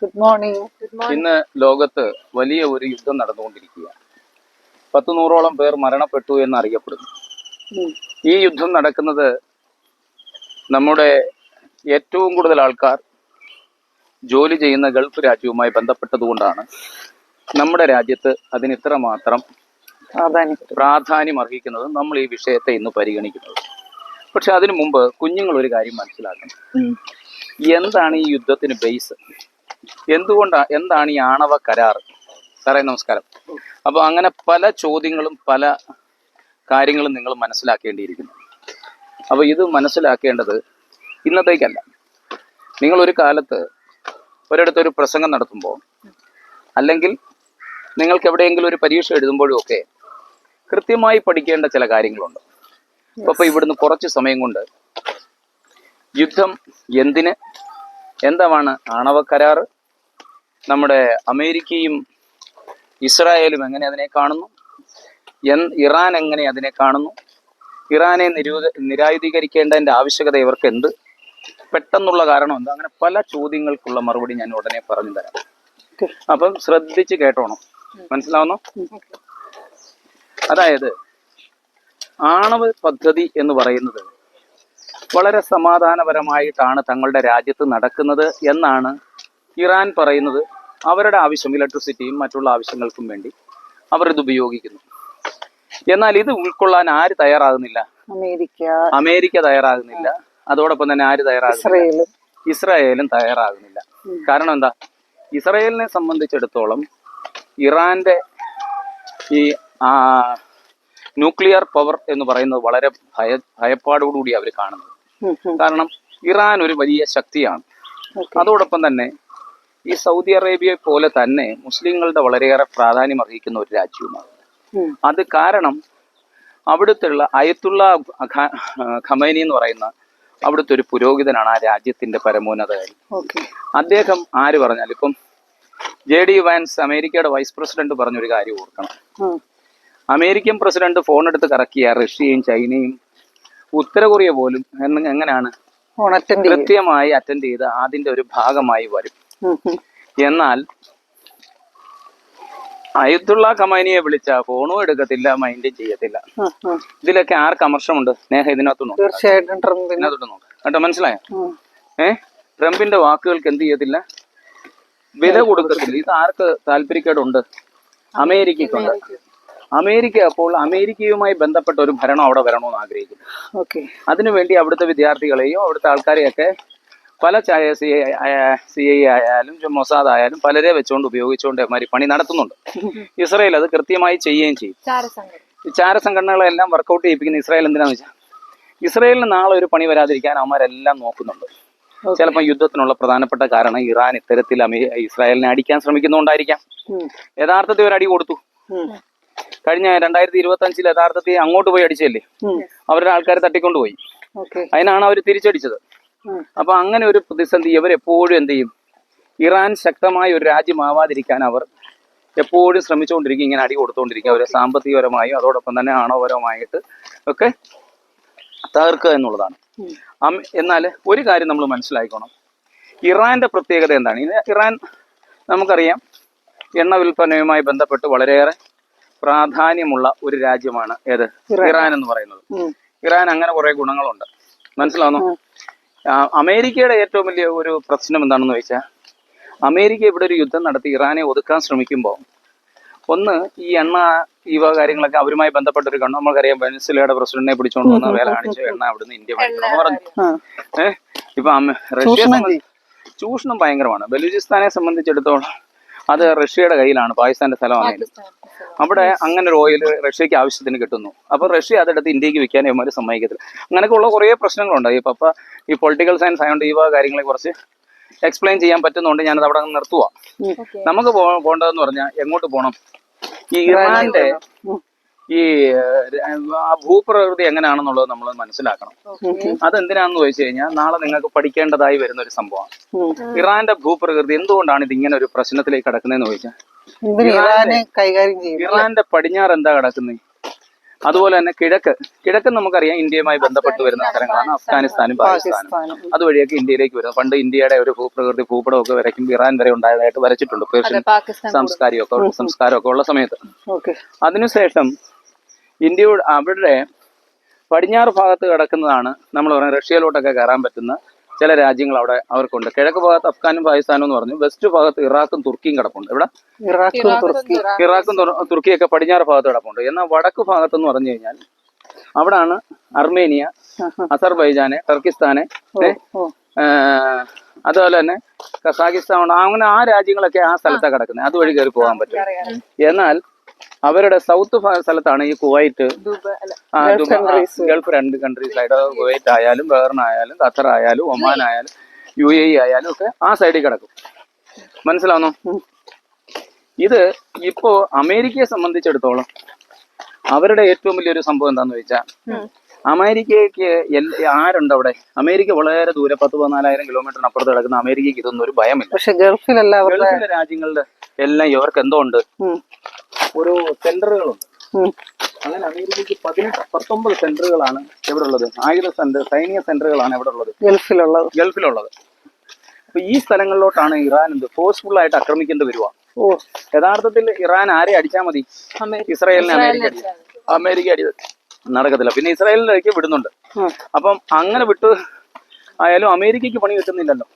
Good morning. ഇന്ന് ലോകത്ത് വലിയ ഒരു യുദ്ധം നടന്നുകൊണ്ടിരിക്കുക. 100-100ഓളം പേർ മരണപ്പെട്ടു എന്നറിയപ്പെടുന്നു. ഈ യുദ്ധം നടക്കുന്നത് നമ്മുടെ ഏറ്റവും കൂടുതൽ ആൾക്കാർ ജോലി ചെയ്യുന്ന ഗൾഫ് രാജ്യവുമായി ബന്ധപ്പെട്ടതുകൊണ്ടാണ് നമ്മുടെ രാജ്യത്ത് അതിന് ഇത്രമാത്രം പ്രാധാന്യം അർഹിക്കുന്നത്. നമ്മൾ ഈ വിഷയത്തെ ഇന്ന് പരിഗണിക്കുന്നത്. പക്ഷെ അതിനു മുമ്പ് കുഞ്ഞുങ്ങൾ ഒരു കാര്യം മനസ്സിലാക്കണം. എന്താണ് ഈ യുദ്ധത്തിന് ബേസ്? എന്താണ് ഈ ആണവ കരാർ? സാറേ നമസ്കാരം. അപ്പോൾ അങ്ങനെ പല ചോദ്യങ്ങളും പല കാര്യങ്ങളും നിങ്ങൾ മനസ്സിലാക്കേണ്ടിയിരിക്കുന്നു. അപ്പോൾ ഇത് മനസ്സിലാക്കേണ്ടത് ഇന്നത്തേക്കല്ല. നിങ്ങൾ ഒരു കാലത്ത് ഒരിടത്തൊരു പ്രസംഗം നടത്തുമ്പോൾ, അല്ലെങ്കിൽ നിങ്ങൾക്ക് എവിടെയെങ്കിലും ഒരു പരീക്ഷ എഴുതുമ്പോഴും ഒക്കെ കൃത്യമായി പഠിക്കേണ്ട ചില കാര്യങ്ങളുണ്ട്. അപ്പോൾ ഇവിടുന്ന് കുറച്ച് സമയം കൊണ്ട് യുദ്ധം എന്തിന്, എന്താണ് ആണവ കരാർ, നമ്മുടെ അമേരിക്കയും ഇസ്രായേലും എങ്ങനെ അതിനെ കാണുന്നു, ഇറാൻ എങ്ങനെ അതിനെ കാണുന്നു, ഇറാനെ നിരായുധീകരിക്കേണ്ടതിൻ്റെ ആവശ്യകത ഇവർക്ക് എന്ത്, പെട്ടെന്നുള്ള കാരണം എന്താ, അങ്ങനെ പല ചോദ്യങ്ങൾക്കുള്ള മറുപടി ഞാൻ ഉടനെ പറഞ്ഞു തരാം. അപ്പം ശ്രദ്ധിച്ച് കേട്ടോണം. മനസ്സിലാവുന്നു? അതായത് ആണവ പദ്ധതി എന്ന് പറയുന്നത് വളരെ സമാധാനപരമായിട്ടാണ് തങ്ങളുടെ രാജ്യത്ത് നടക്കുന്നത് എന്നാണ് ഇറാൻ പറയുന്നത്. അവരുടെ ആവശ്യം ഇലക്ട്രിസിറ്റിയും മറ്റുള്ള ആവശ്യങ്ങൾക്കും വേണ്ടി അവർ ഇത് ഉപയോഗിക്കുന്നു. എന്നാൽ ഇത് ഉൾക്കൊള്ളാൻ ആര് തയ്യാറാകുന്നില്ല? അമേരിക്ക തയ്യാറാകുന്നില്ല. അതോടൊപ്പം തന്നെ ആര് തയ്യാറാകുന്നില്ല? ഇസ്രായേലും തയ്യാറാകുന്നില്ല. കാരണം എന്താ? ഇസ്രായേലിനെ സംബന്ധിച്ചിടത്തോളം ഇറാന്റെ ഈ ന്യൂക്ലിയർ പവർ എന്ന് പറയുന്നത് വളരെ ഭയപ്പാടോടുകൂടി അവർ കാണുന്നത്. കാരണം ഇറാൻ ഒരു വലിയ ശക്തിയാണ്. അതോടൊപ്പം തന്നെ ഈ സൗദി അറേബ്യയെ പോലെ തന്നെ മുസ്ലിങ്ങളുടെ വളരെയേറെ പ്രാധാന്യം അർഹിക്കുന്ന ഒരു രാജ്യവുമാണ്. അത് കാരണം അവിടുത്തെ അയത്തുള്ള ഖമൈനി എന്ന് പറയുന്ന അവിടുത്തെ ഒരു പുരോഹിതനാണ് ആ രാജ്യത്തിന്റെ പരമോന്നതകാരി. അദ്ദേഹം ആര് പറഞ്ഞാൽ, ഇപ്പം JD വാൻസ് അമേരിക്കയുടെ വൈസ് പ്രസിഡന്റ് പറഞ്ഞൊരു കാര്യം ഓർക്കണം. അമേരിക്കൻ പ്രസിഡന്റ് ഫോൺ എടുത്ത് കറക്കിയ റഷ്യയും ചൈനയും ഉത്തര കൊറിയ പോലും എങ്ങനെയാണ് കൃത്യമായി അറ്റൻഡ് ചെയ്ത് അതിന്റെ ഒരു ഭാഗമായി വരും. എന്നാൽ അയത്തുള്ള ഖമൈനിയെ വിളിച്ച ഫോണും എടുക്കത്തില്ല, മൈൻഡും ചെയ്യത്തില്ല. ഇതിലൊക്കെ ആർക്ക് അമർഷമുണ്ട്? സ്നേഹ ഇതിനകത്തുണ്ടോ? കേട്ടോ, മനസ്സിലായോ? ട്രംപിന്റെ വാക്കുകൾക്ക് എന്ത് ചെയ്യത്തില്ല, വില കൊടുക്കത്തില്ല. ഇത് ആർക്ക് താല്പര്യക്കേടുണ്ട്? അമേരിക്കയ്ക്കുണ്ട്. അമേരിക്ക അപ്പോൾ അമേരിക്കയുമായി ബന്ധപ്പെട്ട ഒരു ഭരണം അവിടെ വരണമെന്ന് ആഗ്രഹിക്കുന്നു. അതിനുവേണ്ടി അവിടുത്തെ വിദ്യാർത്ഥികളെയും അവിടുത്തെ ആൾക്കാരെയൊക്കെ പല CIA ആയാലും മൊസാദ് ആയാലും പലരെ വെച്ചുകൊണ്ട് ഉപയോഗിച്ചുകൊണ്ട് മാതിരി പണി നടത്തുന്നുണ്ട്. ഇസ്രായേൽ അത് കൃത്യമായി ചെയ്യുകയും ചെയ്യും. ചാരസംഘടനകളെല്ലാം വർക്കൗട്ട് ചെയ്യിപ്പിക്കുന്ന ഇസ്രായേൽ എന്തിനാന്ന് വെച്ചാൽ, ഇസ്രായേലിന് നാളെ ഒരു പണി വരാതിരിക്കാൻ അവന്മാരെല്ലാം നോക്കുന്നുണ്ട്. ചിലപ്പോൾ യുദ്ധത്തിനുള്ള പ്രധാനപ്പെട്ട കാരണം ഇറാൻ ഇത്തരത്തിൽ ഇസ്രായേലിനെ അടിക്കാൻ ശ്രമിക്കുന്നുണ്ടായിരിക്കാം. യഥാർത്ഥത്തിൽ ഒരു അടി കൊടുത്തു. കഴിഞ്ഞ 2025 യഥാർത്ഥത്തിൽ അങ്ങോട്ട് പോയി അടിച്ചല്ലേ, അവരുടെ ആൾക്കാർ തട്ടിക്കൊണ്ടുപോയി. അതിനാണ് അവർ തിരിച്ചടിച്ചത്. അപ്പൊ അങ്ങനെ ഒരു പ്രതിസന്ധി ഇവരെപ്പോഴും എന്ത് ചെയ്യും? ഇറാൻ ശക്തമായ ഒരു രാജ്യമാവാതിരിക്കാൻ അവർ എപ്പോഴും ശ്രമിച്ചുകൊണ്ടിരിക്കും, ഇങ്ങനെ അടി കൊടുത്തുകൊണ്ടിരിക്കും. അവരെ സാമ്പത്തികപരമായും അതോടൊപ്പം തന്നെ ആണവപരമായിട്ട് ഒക്കെ തകർക്കുക എന്നുള്ളതാണ്. എന്നാൽ ഒരു കാര്യം നമ്മൾ മനസ്സിലാക്കണം, ഇറാന്റെ പ്രത്യേകത എന്താണ്? ഇറാൻ നമുക്കറിയാം, എണ്ണ വിൽപ്പനയുമായി ബന്ധപ്പെട്ട് വളരെയേറെ പ്രാധാന്യമുള്ള ഒരു രാജ്യമാണ്. ഏത്? ഇറാൻ എന്ന് പറയുന്നത്. ഇറാൻ അങ്ങനെ കുറെ ഗുണങ്ങളുണ്ട്. മനസ്സിലാവുന്നു? അമേരിക്കയുടെ ഏറ്റവും വലിയ ഒരു പ്രശ്നം എന്താണെന്ന് വെച്ചാൽ, അമേരിക്ക ഇവിടെ ഒരു യുദ്ധം നടത്തി ഇറാനെ ഒതുക്കാൻ ശ്രമിക്കുമ്പോൾ, ഒന്ന് ഈ എണ്ണ കാര്യങ്ങളൊക്കെ അവരുമായി ബന്ധപ്പെട്ട ഒരു കണ്ണു. നമുക്കറിയാം, വെനസ്വേലയുടെ പ്രസിഡന്റിനെ പിടിച്ചുകൊണ്ട് വന്ന വേല കാണിച്ചു എണ്ണ അവിടുന്ന് ഇന്ത്യ മേടിക്കണം പറഞ്ഞു. ഇപ്പൊ റഷ്യ ചൂഷണം ഭയങ്കരമാണ്. ബലൂചിസ്ഥാനെ സംബന്ധിച്ചിടത്തോളം അത് റഷ്യയുടെ കയ്യിലാണ്, പാകിസ്ഥാന്റെ സ്ഥലമാണ്. അവിടെ അങ്ങനെ ഒരു ഓയിൽ റഷ്യക്ക് ആവശ്യത്തിന് കിട്ടുന്നു. അപ്പൊ റഷ്യ അതെടുത്ത് ഇന്ത്യക്ക് വിൽക്കാൻ ഇവന്മാർ സമ്മതിക്കത്തില്ല. അങ്ങനെയൊക്കെ ഉള്ള കുറേ പ്രശ്നങ്ങളുണ്ട്. അപ്പൊ ഈ പൊളിറ്റിക്കൽ സയൻസ് ആയതുകൊണ്ട് ഈ കാര്യങ്ങളെ കുറിച്ച് എക്സ്പ്ലെയിൻ ചെയ്യാൻ പറ്റുന്നുണ്ട്. ഞാനത് അവിടെ നിർത്തുക. നമുക്ക് പോകേണ്ടതെന്ന് പറഞ്ഞാൽ എങ്ങോട്ട് പോകണം? ഈ ഇറാന്റെ ഈ ഭൂപ്രകൃതി എങ്ങനെയാണെന്നുള്ളത് നമ്മൾ മനസ്സിലാക്കണം. അതെന്തിനാണെന്ന് ചോദിച്ചു കഴിഞ്ഞാൽ, നാളെ നിങ്ങൾക്ക് പഠിക്കേണ്ടതായി വരുന്ന ഒരു സംഭവമാണ്. ഇറാന്റെ ഭൂപ്രകൃതി എന്തുകൊണ്ടാണ് ഇത് ഇങ്ങനെ ഒരു പ്രശ്നത്തിലേക്ക് കിടക്കുന്നതെന്ന് ചോദിച്ചാൽ, ഇറാന്റെ പടിഞ്ഞാറ് എന്താ കിടക്കുന്നത്? അതുപോലെ തന്നെ കിഴക്ക് നമുക്കറിയാം ഇന്ത്യയുമായി ബന്ധപ്പെട്ട് വരുന്ന സ്ഥലങ്ങളാണ് അഫ്ഗാനിസ്ഥാനും പാകിസ്ഥാനും. അതുവഴിയൊക്കെ ഇന്ത്യയിലേക്ക് വരുന്നത്. പണ്ട് ഇന്ത്യയുടെ ഒരു ഭൂപ്രകൃതി ഭൂപടമൊക്കെ വരയ്ക്കുമ്പോൾ ഇറാൻ വരെ ഉണ്ടായതായിട്ട് വരച്ചിട്ടുണ്ട്, പേർഷ്യൻ സംസ്കാരമൊക്കെ ഉള്ള സമയത്ത്. അതിനുശേഷം ഇന്ത്യയുടെ അവരുടെ പടിഞ്ഞാറ് ഭാഗത്ത് കിടക്കുന്നതാണ് നമ്മൾ പറയുന്നത് റഷ്യയിലോട്ടൊക്കെ കയറാൻ പറ്റുന്ന ചില രാജ്യങ്ങൾ അവിടെ അവർക്കുണ്ട്. കിഴക്ക് ഭാഗത്ത് അഫ്ഗാനും പാകിസ്ഥാനും എന്ന് പറഞ്ഞു. വെസ്റ്റ് ഭാഗത്ത് ഇറാഖും തുർക്കിയും കിടപ്പുണ്ട്. ഇവിടെ ഇറാഖും തുർക്കിയൊക്കെ പടിഞ്ഞാറ് ഭാഗത്ത് കിടപ്പുണ്ട്. എന്നാൽ വടക്ക് ഭാഗത്ത് എന്ന് പറഞ്ഞു കഴിഞ്ഞാൽ അവിടാണ് അർമേനിയ, അസർബൈജാന്, ടർക്കിസ്ഥാന്, അതുപോലെ തന്നെ കസാഖിസ്ഥാൻ, അങ്ങനെ ആ രാജ്യങ്ങളൊക്കെ ആ സ്ഥലത്താണ് കിടക്കുന്നത്. അതുവഴി കയറി പോകാൻ പറ്റും. എന്നാൽ അവരുടെ സൗത്ത് സ്ഥലത്താണ് ഈ കുവൈറ്റ്, ഗൾഫ് 2 കൺട്രീസ് ആയിട്ട് കുവൈറ്റ് ആയാലും ബഹ്റൈൻ ആയാലും ഖത്തർ ആയാലും ഒമാൻ ആയാലും UAE ആയാലും ഒക്കെ ആ സൈഡിൽ കിടക്കും. മനസ്സിലാവുന്നോ? ഇത് ഇപ്പോ അമേരിക്കയെ സംബന്ധിച്ചിടത്തോളം അവരുടെ ഏറ്റവും വലിയൊരു സംഭവം എന്താന്ന് വെച്ചാൽ, അമേരിക്കയ്ക്ക് ആരുണ്ട് അവിടെ? അമേരിക്ക വളരെ ദൂരെ 10-14,000 കിലോമീറ്ററിന് അപ്പുറത്ത് കിടക്കുന്ന അമേരിക്കയ്ക്ക് ഇതൊന്നും ഒരു ഭയമില്ല. പക്ഷെ ഗൾഫിലെ രാജ്യങ്ങളുടെ എല്ലാം ഇവർക്ക് എന്തോ ഉണ്ട്, ഒരു സെന്ററുകളുണ്ട്. അങ്ങനെ അമേരിക്കയ്ക്ക് 19 സെന്ററുകളാണ് എവിടെ ഉള്ളത്, സൈനിക സെന്ററുകളാണ് എവിടെ ഉള്ളത്, ഗൾഫിലുള്ളത്. അപ്പൊ ഈ സ്ഥലങ്ങളിലോട്ടാണ് ഇറാൻ ഫോഴ്സ്ഫുൾ ആയിട്ട് ആക്രമിക്കേണ്ടി വരുക. യഥാർത്ഥത്തിൽ ഇറാൻ ആരെ അടിച്ചാൽ മതി? ഇസ്രായേലിനെ അമേരിക്ക അടി നടക്കത്തില്ല. പിന്നെ ഇസ്രായേലിലേക്ക് വിടുന്നുണ്ട്. അപ്പം അങ്ങനെ വിട്ടു ആയാലും അമേരിക്കയ്ക്ക് പണി കിട്ടുന്നില്ലല്ലോ.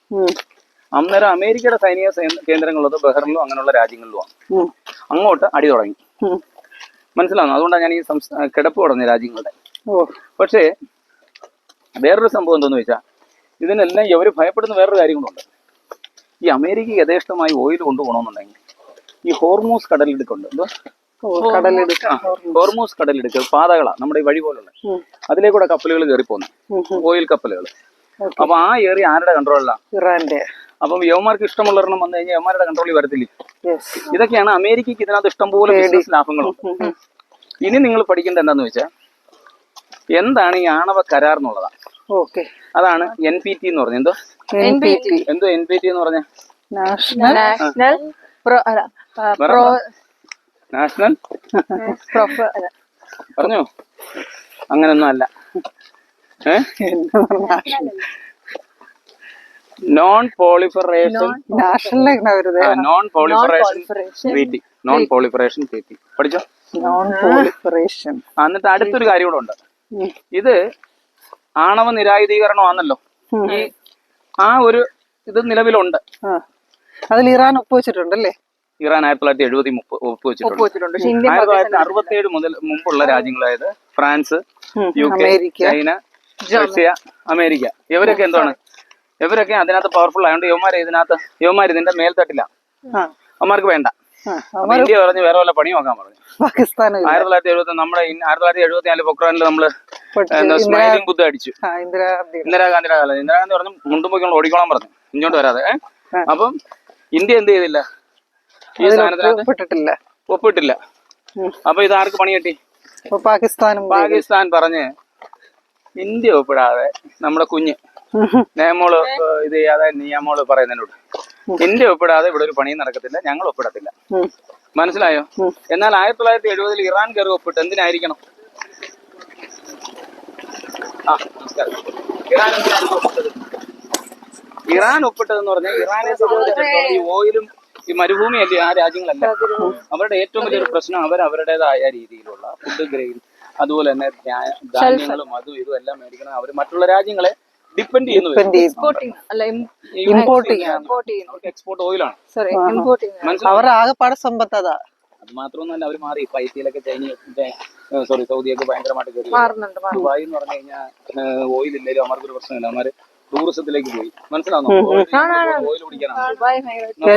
അന്നേരം അമേരിക്കയുടെ സൈനിക കേന്ദ്രങ്ങളുള്ളത് ബഹ്റിനിലും അങ്ങനെയുള്ള രാജ്യങ്ങളിലുമാണ്. അങ്ങോട്ട് അടി തുടങ്ങി. മനസ്സിലാവുന്നു? അതുകൊണ്ടാണ് ഞാൻ ഈ കിടപ്പ് തുടങ്ങിയ രാജ്യങ്ങളുടെ. പക്ഷേ വേറൊരു സംഭവം എന്താണെന്ന് വെച്ചാൽ, ഇതിനെല്ലാം ഇവർ ഭയപ്പെടുന്ന വേറൊരു കാര്യങ്ങളുണ്ട്. ഈ അമേരിക്ക യഥേഷ്ടമായി ഓയിൽ കൊണ്ടുപോകണമെന്നുണ്ടെങ്കിൽ ഈ ഹോർമൂസ് കടലിടുക്കുണ്ട്. എന്തോ ഹോർമൂസ് കടലിടുക്ക് പാതകളാണ് നമ്മുടെ ഈ വഴി പോലുള്ള, അതിലേക്കൂടെ കപ്പലുകൾ കയറി പോകുന്നു, ഓയിൽ കപ്പലുകൾ. അപ്പൊ ആ ഏറിയ ആരുടെ കൺട്രോളിലാണ്? ഇറാന്റെ. അപ്പം യവന്മാർക്ക് ഇഷ്ടമുള്ളവരെണ്ണം വന്നു കഴിഞ്ഞാൽ യവന്മാരുടെ കൺട്രോളിൽ വരത്തില്ലേ? ഇതൊക്കെയാണ് അമേരിക്കക്ക് ഇതിനകത്ത് ഇഷ്ടംപോലെ ബിസിനസ് ലാഭങ്ങളുണ്ട്. ഇനി നിങ്ങൾ പഠിക്കേണ്ടത് എന്താന്ന് വെച്ചാൽ, എന്താണ് ഈ ആണവ കരാർ എന്നുള്ളതാണ്. അതാണ് NPT എന്ന് പറഞ്ഞത്. എന്തോ NPT എന്ന് പറഞ്ഞ നാഷണൽ പറഞ്ഞോ? അങ്ങനൊന്നും അല്ല. നോൺ പോളിഫറേഷൻ ട്രീറ്റി പഠിച്ചോ? എന്നിട്ട് അടുത്തൊരു കാര്യം കൂടെ ഉണ്ട്. ഇത് ആണവ നിരായുധീകരണമാണല്ലോ. ഈ ആ ഒരു ഇത് നിലവിലുണ്ട്. അതിൽ ഇറാൻ ഒപ്പുവെച്ചിട്ടുണ്ടല്ലേ? ഇറാൻ 1970 ഒപ്പുവെച്ചിട്ടുണ്ട്. 1967 മുതൽ മുമ്പുള്ള രാജ്യങ്ങളായത് France, UK, China, Russia, America, ഇവരൊക്കെ എന്താണ്? ഇവരൊക്കെ അതിനകത്ത് പവർഫുൾ ആയതുകൊണ്ട് യവന്മാർ ഇതിന്റെ മേൽത്തട്ടില്ല. അവന്മാർക്ക് വേണ്ട. ഇന്ത്യ പറഞ്ഞ് വേറെ വല്ല പണി നോക്കാൻ പറഞ്ഞു. പാകിസ്ഥാൻ 1970 നമ്മുടെ 1974 പൊക്രാനിൽ നമ്മള് സ്മൈലിംഗ് ബുദ്ധ അടിച്ചു. ഇന്ദിരാഗാന്ധിയുടെ കാലം. ഇന്ദിരാഗാന്ധി പറഞ്ഞു മുണ്ടും പോയിക്കൊണ്ട് ഓടിക്കോളാൻ പറഞ്ഞു, ഇങ്ങോട്ട് വരാതെ. അപ്പം ഇന്ത്യ എന്ത് ചെയ്തില്ല? ഈ സാധനത്തിന് ഒപ്പിട്ടില്ല. അപ്പൊ ഇത് ആർക്ക് പണി കിട്ടി? പാകിസ്ഥാൻ പറഞ്ഞ് ഇന്ത്യ ഒപ്പിടാതെ നമ്മുടെ കുഞ്ഞ് നിയമോള് ഇത് ചെയ്യാതെ നിയമോള് പറയുന്നതിനോട് ഇന്ത്യ ഒപ്പിടാതെ ഇവിടെ ഒരു പണിയും നടക്കത്തില്ല, ഞങ്ങൾ ഒപ്പിടത്തില്ല. മനസ്സിലായോ? എന്നാൽ 1970 ഇറാൻ കയറി ഒപ്പിട്ട് എന്തിനായിരിക്കണം? ഇറാൻ ഒപ്പിട്ടതെന്ന് പറഞ്ഞാൽ ഇറാനെ സംബന്ധിച്ചിടത്തോളം ഈ ഓയിലും ഈ മരുഭൂമിയല്ലേ ആ രാജ്യങ്ങളല്ല. അവരുടെ ഏറ്റവും വലിയൊരു പ്രശ്നം അവരുടേതായ രീതിയിലുള്ള ഫുഡ് ഗ്രെയിൻ, അതുപോലെ തന്നെ ധാന്യങ്ങളും അതും ഇതും എല്ലാം മേടിക്കണം. അവർ മറ്റുള്ള രാജ്യങ്ങളെ ഡിപ്പെൻഡ് ചെയ്യുന്നു. എക്സ്പോർട്ട് ഓയിലാണ്. അവരുടെ ആകെപ്പാടെ സമ്പത്ത് അതാ. അത് മാത്രമൊന്നുമല്ല, അവർ മാറി. പൈസയിലൊക്കെ സൗദിയൊക്കെ ഭയങ്കരമായിട്ട് കയറി. ദുബായ് എന്ന് പറഞ്ഞു കഴിഞ്ഞാൽ ഓയിൽ ഇല്ലെങ്കിലും അവർക്കൊരു പ്രശ്നമില്ല. അവന്മാര് ടൂറിസത്തിലേക്ക് പോയി. മനസ്സിലാവുന്നോ? ഓയിൽ കുടിക്കാനാണ്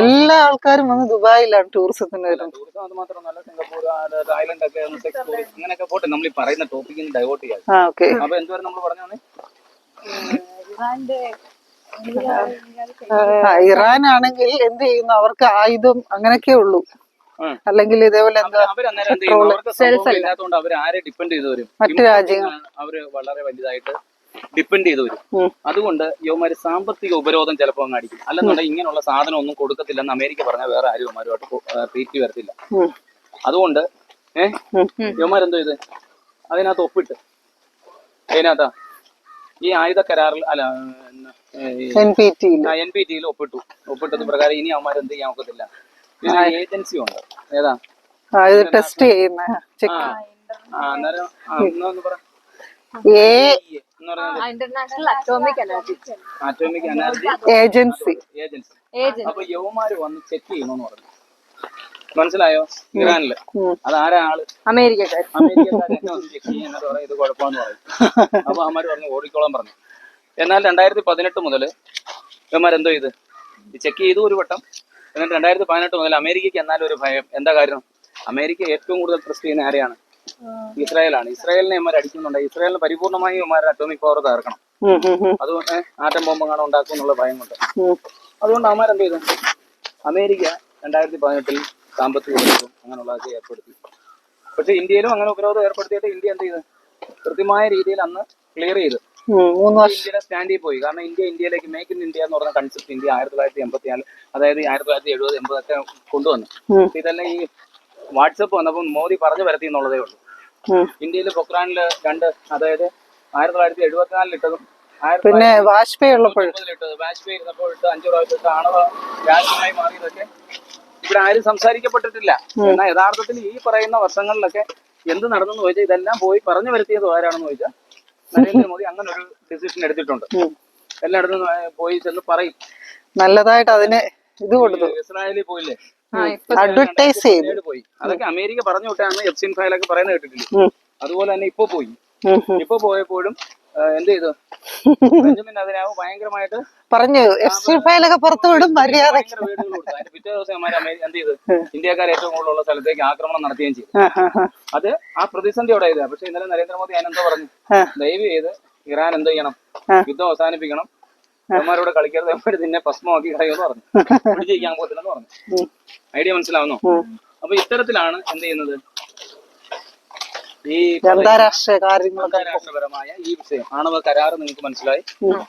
എല്ലാ ആൾക്കാരും വന്ന് ദുബായിലാണ് ടൂറിസത്തിന്. ടൂറിസം അത് മാത്രമല്ല, സിംഗപ്പൂർ, തായ്ലൻഡ് ഒക്കെ അങ്ങനെയൊക്കെ പോട്ടെ. നമ്മൾ ഈ പറയുന്ന ടോപ്പിക്കിന് ഡൈവേർട്ട് ചെയ്യാം. അപ്പൊ എന്തുവരെ നമ്മൾ പറഞ്ഞു? ഇറാൻ ആണെങ്കിൽ എന്ത് ചെയ്യുന്നു? അവർക്ക് ആയുധം അങ്ങനെയൊക്കെ ഉള്ളൂ. അല്ലെങ്കിൽ ഇതേപോലെ അവർ ആരെ ഡിപ്പെൻഡ് ചെയ്ത് വരും? മറ്റു രാജ്യങ്ങൾ അവര് വളരെ വലുതായിട്ട് ഡിപ്പെൻഡ് ചെയ്ത് വരും. അതുകൊണ്ട് യവന്മാര് സാമ്പത്തിക ഉപരോധം ചിലപ്പോൾ അങ്ങ് അടിക്കും. അല്ലെന്നുണ്ടെങ്കിൽ ഇങ്ങനെയുള്ള സാധനം ഒന്നും കൊടുക്കത്തില്ലെന്ന് അമേരിക്ക പറഞ്ഞാൽ വേറെ ആരും യവന്മാരുമായിട്ട് ട്രീറ്റ് വരത്തില്ല. അതുകൊണ്ട് യവന്മാരെന്തോ ഇത് അതിനകത്ത് ഒപ്പിട്ട് അതിനകത്താ ഈ ആയുധ കരാറിൽ അല്ല NPT ഒപ്പിട്ടത് പ്രകാരം ഇനി അവന്മാർ എന്ത് ചെയ്യാൻ ഒക്കത്തില്ല. ഇതിന് ഏജൻസി ഉണ്ട്. ഏതാ ടെസ്റ്റ് ചെയ്യുന്ന അറ്റോമിക് എനർജി ഏജൻസി. അപ്പൊ യവന്മാര് വന്ന് ചെക്ക് ചെയ്യണമെന്ന് പറഞ്ഞു. മനസ്സിലായോ? ഇറാനില് അതാരാ ആള്? അമേരിക്കക്കാര് വന്ന് ചെക്ക് ചെയ്യാൻ പറയാം ഇത് കുഴപ്പമെന്ന് പറയും. അപ്പൊ അവന്മാര് പറഞ്ഞു ഓടിക്കോളാൻ പറഞ്ഞു. എന്നാൽ 2018 മുതൽ ഇവന്മാരെന്തോ ഇത് ചെക്ക് ചെയ്തു ഒരു വട്ടം. എന്നിട്ട് 2018 മുതൽ അമേരിക്കയ്ക്ക് എന്നാലും ഒരു ഭയം. എന്താ കാര്യം? അമേരിക്ക ഏറ്റവും കൂടുതൽ ട്രസ്റ്റ് ചെയ്യുന്ന ആരെയാണ്? ഇസ്രായേലാണ്. ഇസ്രായേലിനെ ഇവന്മാർ അടിക്കുന്നുണ്ട്. ഇസ്രായേലിന് പരിപൂർണമായും ഇവന്മാരുടെ അറ്റോമിക് പവർ തകർക്കണം. അതുകൊണ്ട് ആറ്റം ബോംബ് കാണാൻ ഉണ്ടാക്കും എന്നുള്ള ഭയം കൊണ്ട്. അതുകൊണ്ട് അവന്മാരെന്ത് ചെയ്തു? അമേരിക്ക 2018 സാമ്പത്തിക ഉപരോധം അങ്ങനെയുള്ളതൊക്കെ ഏർപ്പെടുത്തി. പക്ഷെ ഇന്ത്യയിലും അങ്ങനെ ഉപരോധം ഏർപ്പെടുത്തിയിട്ട് ഇന്ത്യ എന്ത് ചെയ്തു? കൃത്യമായ രീതിയിൽ അന്ന് ക്ലിയർ ചെയ്ത് ഇന്ത്യയുടെ സ്റ്റാൻഡിൽ പോയി. കാരണം ഇന്ത്യയിലേക്ക് മേക്ക് ഇൻ ഇന്ത്യ എന്ന് പറഞ്ഞ കൺസെപ്റ്റ് ഇന്ത്യ 1984 അതായത് 1970, 80 ഒക്കെ കൊണ്ടുവന്നു. ഇതെല്ലാം ഈ വാട്സപ്പ് വന്നപ്പോൾ മോദി പറഞ്ഞു വരത്തി എന്നുള്ളതേ ഉള്ളൂ. ഇന്ത്യയിൽ പൊക്രാനില് 2 അതായത് 1974 ഇട്ടതും പിന്നെ വാജ്പേയി ഇട്ടത്, വാജ്പേയി ഇരുന്നപ്പോൾ ഇട്ട് 5 പ്രാവശ്യം ആണവ രാജ്യമായി മാറിയതൊക്കെ ഇവിടെ ആരും സംസാരിക്കപ്പെട്ടിട്ടില്ല. എന്നാൽ യഥാർത്ഥത്തിൽ ഈ പറയുന്ന വർഷങ്ങളിലൊക്കെ എന്ത് നടന്നെന്ന് ചോദിച്ചാൽ ഇതെല്ലാം പോയി പറഞ്ഞു വരുത്തിയത് ആരാണെന്ന് ചോദിച്ചാൽ നരേന്ദ്രമോദി അങ്ങനെ ഒരു ഡിസിഷൻ എടുത്തിട്ടുണ്ട്. എല്ലായിടത്തും പോയി ചെന്ന് പറയും. നല്ലതായിട്ട് അതിന് ഇത് കൊടുത്തു. ഇസ്രായേലിൽ പോയില്ലേ, അഡ്വർടൈസ് ചെയ്ത് പോയി. അതൊക്കെ അമേരിക്ക പറഞ്ഞു വിട്ടാന്ന് എപ്സിൻ ഫയലൊക്കെ പറയുന്നത് കേട്ടിട്ടില്ലേ? അതുപോലെ തന്നെ ഇപ്പൊ പോയി. ഇപ്പൊ പോയപ്പോഴും എന്ത് ചെയ്തു? ബെഞ്ചമിൻ നെതന്യാഹു ഭയങ്കരമായിട്ട് പറഞ്ഞു എപ്സിൻ ഫയലൊക്കെ പുറത്തു വിടും മര്യാദ. അതിന്റെ പിറ്റേ ദിവസം എന്ത് ചെയ്തു? ഇന്ത്യക്കാർ ഏറ്റവും കൂടുതലുള്ള സ്ഥലത്തേക്ക് ആക്രമണം നടത്തുകയും ചെയ്തു. അത് ആ പ്രതിസന്ധിയോടെ ചെയ്ത. പക്ഷെ ഇന്നലെ നരേന്ദ്രമോദി അതിനെന്തോ പറഞ്ഞു? ദയവ് ചെയ്ത് ഇറാൻ എന്ത് ചെയ്യണം? യുദ്ധം അവസാനിപ്പിക്കണം. അവന്മാരോട് കളിക്കരുത്, അവന്മാര് നിന്നെ ഭസ്മമാക്കി കളയുമെന്ന് പറഞ്ഞു. പിടിച്ചിരിക്കാൻ പോകത്തില്ലെന്ന് പറഞ്ഞു. ഐഡിയ മനസ്സിലാവുന്നോ? അപ്പൊ ഇത്തരത്തിലാണ് എന്ത് ചെയ്യുന്നത്? ഈ അന്താരാഷ്ട്രപരമായ ഈ വിഷയം ആണവ കരാറ് നിങ്ങൾക്ക് മനസ്സിലായി.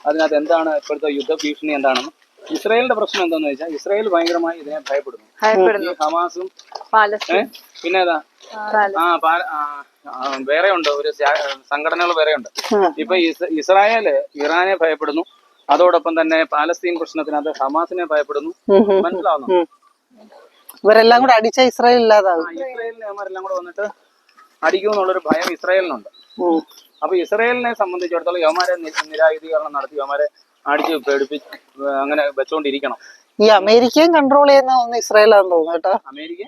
അതിനകത്ത് എന്താണ് ഇപ്പോഴത്തെ യുദ്ധ ഭീഷണി എന്താണെന്ന്. ഇസ്രായേലിന്റെ പ്രശ്നം എന്താന്ന് വെച്ചാൽ ഇസ്രായേൽ ഭയങ്കരമായി ഇതിനെ ഭയപ്പെടുന്നു. ഹമാസും പിന്നെ ഏതാ വേറെ ഉണ്ട്, ഒരു സംഘടനകൾ വേറെ ഉണ്ട്. ഇപ്പൊ ഇസ്രായേല് ഇറാനെ ഭയപ്പെടുന്നു. അതോടൊപ്പം തന്നെ പാലസ്തീൻ പ്രശ്നത്തിനകത്ത് ഹമാസിനെ ഭയപ്പെടുന്നു. മനസ്സിലാവുന്നു? ഇവരെല്ലാം കൂടെ അടിച്ച ഇസ്രായേൽ ഇല്ലാതാകും. ഇസ്രായേലിനെ അവരെല്ലാം കൂടെ വന്നിട്ട് അടിക്കുമെന്നുള്ളൊരു ഭയം ഇസ്രായേലിനുണ്ട്. അപ്പൊ ഇസ്രായേലിനെ സംബന്ധിച്ചിടത്തോളം യവന്മാരെ നിരായുധീകരണം നടത്തി യവന്മാരെ അടിച്ച് പേടിപ്പിച്ച് അങ്ങനെ വെച്ചോണ്ടിരിക്കണം. ഈ അമേരിക്കയും കൺട്രോൾ ചെയ്യുന്ന ഇസ്രായേലാന്ന് തോന്നുന്നു കേട്ടോ. അമേരിക്ക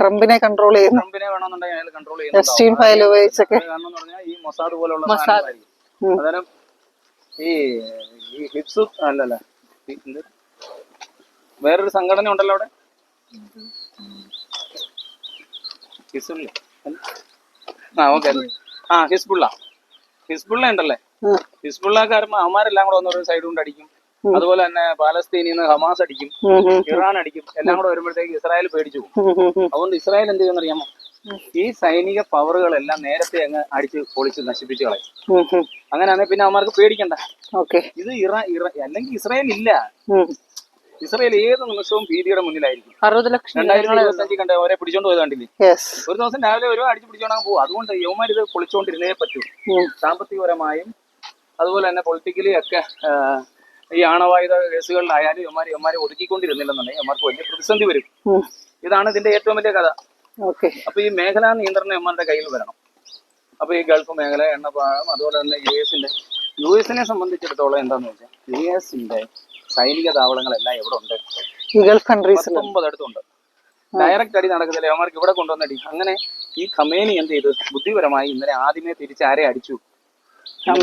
ട്രംപിനെ കൺട്രോൾ ചെയ്യുന്നു. ട്രംപിനെ വേണമെന്നുണ്ടെങ്കിൽ അയാൾ കൺട്രോൾ ചെയ്യുന്നു. കാരണം എന്ന് പറഞ്ഞാൽ ഈ മൊസാദ് പോലുള്ള അന്നേരം ഈ ഹിപ്സ് അല്ലല്ല വേറൊരു സംഘടന ഉണ്ടല്ലോ അവിടെ, ഹിസ്ബുള്ള ഉണ്ടല്ലേ. ഹിസ്ബുള്ളക്കാരും അവന്മാരെല്ലാം കൂടെ ഒന്നൊരു സൈഡ് കൊണ്ട് അടിക്കും. അതുപോലെ തന്നെ പാലസ്തീനിൽ നിന്ന് ഹമാസ് അടിക്കും, ഇറാൻ അടിക്കും. എല്ലാം കൂടെ വരുമ്പോഴത്തേക്ക് ഇസ്രായേൽ പേടിച്ചു പോകും. അതുകൊണ്ട് ഇസ്രായേൽ എന്ത് ചെയ്യുമെന്ന് അറിയാമോ? ഈ സൈനിക പവറുകളെല്ലാം നേരത്തെ അങ്ങ് അടിച്ച് പൊളിച്ച് നശിപ്പിച്ചു കളയും. അങ്ങനെയാണെങ്കിൽ പിന്നെ അവന്മാർക്ക് പേടിക്കണ്ട. ഇത് അല്ലെങ്കിൽ ഇസ്രായേൽ ഇല്ല. ഇസ്രായേൽ ഏത് നിമിഷവും ഭീതിയുടെ മുന്നിലായിരിക്കും. 60 ലക്ഷം 2025 കണ്ട അവരെ പിടിച്ചോണ്ട് പോയത് കണ്ടില്ലേ? ഒരു ദിവസം രാവിലെ ഒരു അടിച്ചു പിടിച്ചോണ്ടാൻ പോകും. അതുകൊണ്ട് യവന്മാർ ഇത് പൊളിച്ചോണ്ടിരുന്നേ പറ്റൂ. സാമ്പത്തികപരമായും അതുപോലെ തന്നെ പൊളിറ്റിക്കലി ഒക്കെ ഈ ആണവായുധ കേസുകളിലായാലും യവന്മാരെ ഒതുക്കിക്കൊണ്ടിരുന്നില്ലെന്നുണ്ടെങ്കിൽ യവന്മാർക്ക് വലിയ പ്രതിസന്ധി വരും. ഇതാണ് ഇതിന്റെ ഏറ്റവും വലിയ കഥ. അപ്പൊ ഈ മേഖലാ നിയന്ത്രണം യവന്മാരുടെ കയ്യിൽ വരണം. അപ്പൊ ഈ ഗൾഫ് മേഖല, എണ്ണപ്പാടം, അതുപോലെ തന്നെ യു എസിനെ സംബന്ധിച്ചിടത്തോളം എന്താന്ന് വെച്ചാൽ US സൈനിക താവളങ്ങളെല്ലാം എവിടെ ഉണ്ട്? ഈ ഗൾഫ് കൺട്രീസിൽ 9 അടുത്തുണ്ട്. ഡയറക്റ്റ് അടി നടക്കത്തില്ല, അവന്മാർക്ക് ഇവിടെ കൊണ്ടുവന്നടി. അങ്ങനെ ഈ ഖമേനി എന്ത് ചെയ്തു? ബുദ്ധിപരമായി ഇന്നലെ ആദ്യമേ തിരിച്ച് ആരെ അടിച്ചു?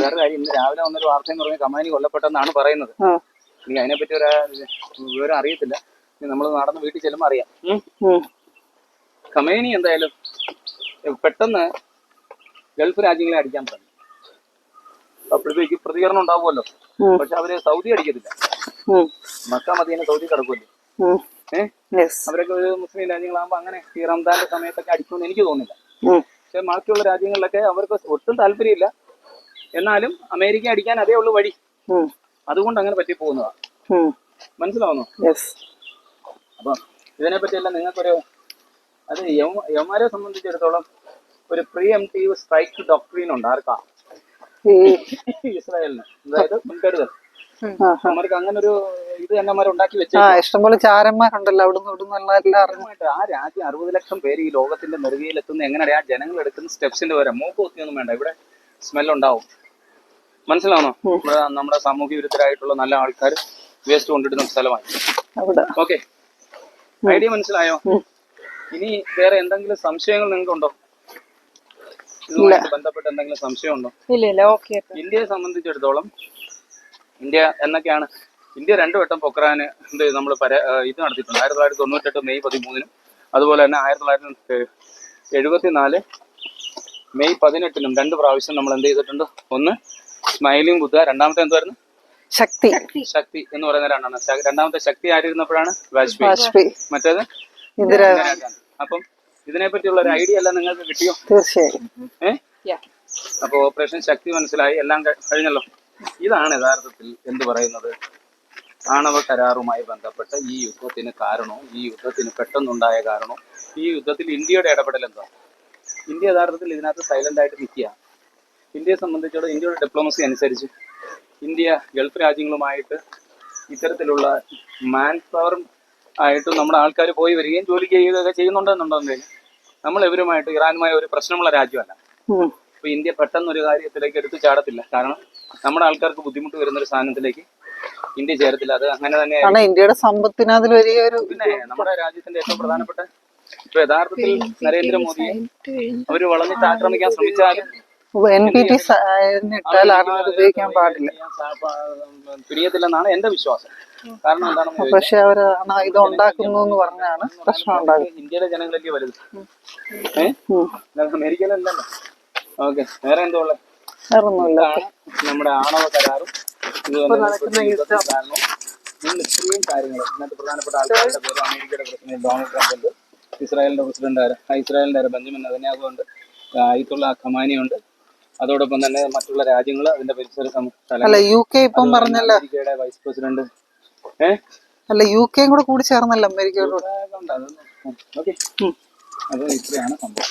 വേറെ കാര്യം, ഇന്ന് രാവിലെ വന്നൊരു വാർത്ത എന്ന് പറഞ്ഞാൽ ഖമേനി കൊല്ലപ്പെട്ടെന്നാണ് പറയുന്നത്. എനിക്ക് അതിനെപ്പറ്റി ഒരു വിവരം അറിയത്തില്ല. നമ്മൾ നടന്ന് വീട്ടിൽ ചെല്ലുമ്പോൾ അറിയാം. ഖമേനി എന്തായാലും പെട്ടെന്ന് ഗൾഫ് രാജ്യങ്ങളെ അടിക്കാൻ പറഞ്ഞു. അപ്പോഴത്തേക്ക് പ്രതികരണം ഉണ്ടാവുമല്ലോ. പക്ഷെ അവര് സൗദി അടിക്കത്തില്ല. മക്ക മദീന സൗദി കിടക്കുമല്ലോ. അവരൊക്കെ ഒരു മുസ്ലിം രാജ്യങ്ങളാകുമ്പോ അങ്ങനെ ഈ റംസാന്റെ സമയത്തൊക്കെ അടിക്കുമെന്ന് എനിക്ക് തോന്നുന്നില്ല. പക്ഷെ ബാക്കിയുള്ള രാജ്യങ്ങളിലൊക്കെ അവർക്ക് ഒട്ടും താല്പര്യമില്ല. എന്നാലും അമേരിക്ക അടിക്കാൻ അതേ ഉള്ളു വഴി. അതുകൊണ്ട് അങ്ങനെ പറ്റി പോകുന്നതാണ്. മനസ്സിലാവുന്നു? അപ്പൊ ഇതിനെപ്പറ്റിയെല്ലാം നിങ്ങൾക്കൊരു അത് യവന്മാരെ സംബന്ധിച്ചിടത്തോളം ഒരു പ്രീഎംപ്റ്റീവ് സ്ട്രൈക്ക് ഡോക്ട്രീൻ ഉണ്ട് ആർക്കാ? ഇസ്രായേലിന്. അതായത് മുൻകരുതൽ. അവർക്ക് അങ്ങനെ ഒരു ഇത് തന്നെ ഉണ്ടാക്കി വെച്ചാൽ ഇഷ്ടംപോലെ ചാരന്മാരുണ്ടല്ലോ അവിടുന്ന് ഇവിടുന്ന്. ആ രാജ്യം 60 ലക്ഷം പേര് ഈ ലോകത്തിന്റെ നെറുകയിലെത്തുന്ന എങ്ങനെയാ ജനങ്ങൾ എടുക്കുന്ന സ്റ്റെപ്സിന്റെ വരെ മൂക്ക് കുത്തിയൊന്നും വേണ്ട, ഇവിടെ സ്മെൽ ഉണ്ടാവും. മനസ്സിലാണോ? ഇവിടെ നമ്മുടെ സാമൂഹ്യ വിരുദ്ധരായിട്ടുള്ള നല്ല ആൾക്കാർ വേസ്റ്റ് കൊണ്ടിടുന്ന സ്ഥലമായി. ഓക്കെ, ഐഡിയ മനസ്സിലായോ? ഇനി വേറെ എന്തെങ്കിലും സംശയങ്ങൾ നിങ്ങൾക്കുണ്ടോ? ഇതുമായിട്ട് ബന്ധപ്പെട്ട് എന്തെങ്കിലും സംശയമുണ്ടോ? ഇന്ത്യയെ സംബന്ധിച്ചിടത്തോളം ഇന്ത്യ എന്നൊക്കെയാണ്, ഇന്ത്യ 2 വട്ടം പൊക്രാന് നമ്മൾ ഇത് നടത്തിയിട്ടുണ്ട്. 1998 മെയ് 13-നും അതുപോലെ തന്നെ 1974 മെയ് 18-നും 2 പ്രാവശ്യം നമ്മൾ എന്ത് ചെയ്തിട്ടുണ്ട്? ഒന്ന് സ്മൈലിംഗ് ബുദ്ധ, രണ്ടാമത്തെ എന്തായിരുന്നു? ശക്തി. ശക്തി എന്ന് പറയുന്ന രണ്ടെണ്ണം. രണ്ടാമത്തെ ശക്തി ആയിരുന്നപ്പോഴാണ് വാജ്പേയി, മറ്റേത് ഇന്ദിരാഗാന്ധി. അപ്പം ഇതിനെ പറ്റിയുള്ള ഒരു ഐഡിയ എല്ലാം നിങ്ങൾക്ക് കിട്ടിയോ? തീർച്ചയായും. അപ്പൊ ഓപ്പറേഷൻ ശക്തി മനസ്സിലായി, എല്ലാം കഴിഞ്ഞല്ലോ. ഇതാണ് യഥാർത്ഥത്തിൽ എന്ത് പറയുന്നത്, ആണവ കരാറുമായി ബന്ധപ്പെട്ട ഈ യുദ്ധത്തിന് കാരണവും ഈ യുദ്ധത്തിന് പെട്ടെന്നുണ്ടായ കാരണവും ഈ യുദ്ധത്തിൽ ഇന്ത്യയുടെ ഇടപെടൽ എന്താ? ഇന്ത്യ യഥാർത്ഥത്തിൽ ഇതിനകത്ത് സൈലന്റ് ആയിട്ട് നിൽക്കുക. ഇന്ത്യയെ സംബന്ധിച്ചോളം ഇന്ത്യയുടെ ഡിപ്ലോമസി അനുസരിച്ച് ഇന്ത്യ ഗൾഫ് രാജ്യങ്ങളുമായിട്ട് ഇത്തരത്തിലുള്ള മാൻ പവർ ആയിട്ടും നമ്മുടെ ആൾക്കാർ പോയി വരികയും ജോലി ചെയ്യുകയൊക്കെ ചെയ്യുന്നുണ്ടെന്നുണ്ടെങ്കിൽ നമ്മൾ ഇവരുമായിട്ട് ഇറാനുമായി ഒരു പ്രശ്നമുള്ള രാജ്യമല്ല. അപ്പൊ ഇന്ത്യ പെട്ടെന്ന് ഒരു കാര്യത്തിലേക്ക് എടുത്തു ചാടത്തില്ല. കാരണം നമ്മുടെ ആൾക്കാർക്ക് ബുദ്ധിമുട്ട് വരുന്ന ഒരു സ്ഥാനത്തിലേക്ക് ഇന്ത്യ ചേരത്തില്ല. അത് അങ്ങനെ തന്നെയാണ്. ഇന്ത്യയുടെ സമ്പത്തിന് അതിൽ വലിയൊരു പിന്നെ നമ്മുടെ രാജ്യത്തിന്റെ ഏറ്റവും പ്രധാനപ്പെട്ട ഇപ്പൊ യഥാർത്ഥത്തിൽ നരേന്ദ്രമോദിയെ അവര് വളഞ്ഞിട്ട് ആക്രമിക്കാൻ ശ്രമിച്ചാലും ഉപയോഗിക്കാൻ പാടില്ല, തുനിയത്തില്ലെന്നാണ് എന്റെ വിശ്വാസം. കാരണം എന്താണെന്ന് പക്ഷെ അവര് ഇത് ഉണ്ടാക്കുന്നു എന്ന് പറഞ്ഞാണ് പ്രശ്നം ഉണ്ടാകും. ഇന്ത്യയിലെ ജനങ്ങളല്ലേ വലുത്, അമേരിക്കയിലല്ലല്ലോ. ഓക്കെ, വേറെ എന്തോ ഉള്ളത്? നമ്മുടെ ആണവ കരാറും കാരണവും ഇത്രയും കാര്യങ്ങൾ. ഇന്നത്തെ പ്രധാനപ്പെട്ട ആൾക്കാരുടെ പേര് അമേരിക്കയുടെ പ്രസിഡന്റ് ഡൊണാൾഡ് ട്രംപ് ഉണ്ട്, ഇസ്രായേലിന്റെ പ്രസിഡന്റ് ബെഞ്ചമിൻ നെതന്യാഹു ഉണ്ട്, ആയത്തുള്ള ഖമാനി ഉണ്ട്, അതോടൊപ്പം തന്നെ മറ്റുള്ള രാജ്യങ്ങൾ അതിന്റെ പരിസര അമേരിക്കയുടെ വൈസ് പ്രസിഡന്റ് UK കൂടെ കൂടി ചേർന്നല്ലോ അമേരിക്കയോട്. ഓക്കെ, അത് ഇത്രയാണ് സംഭവം.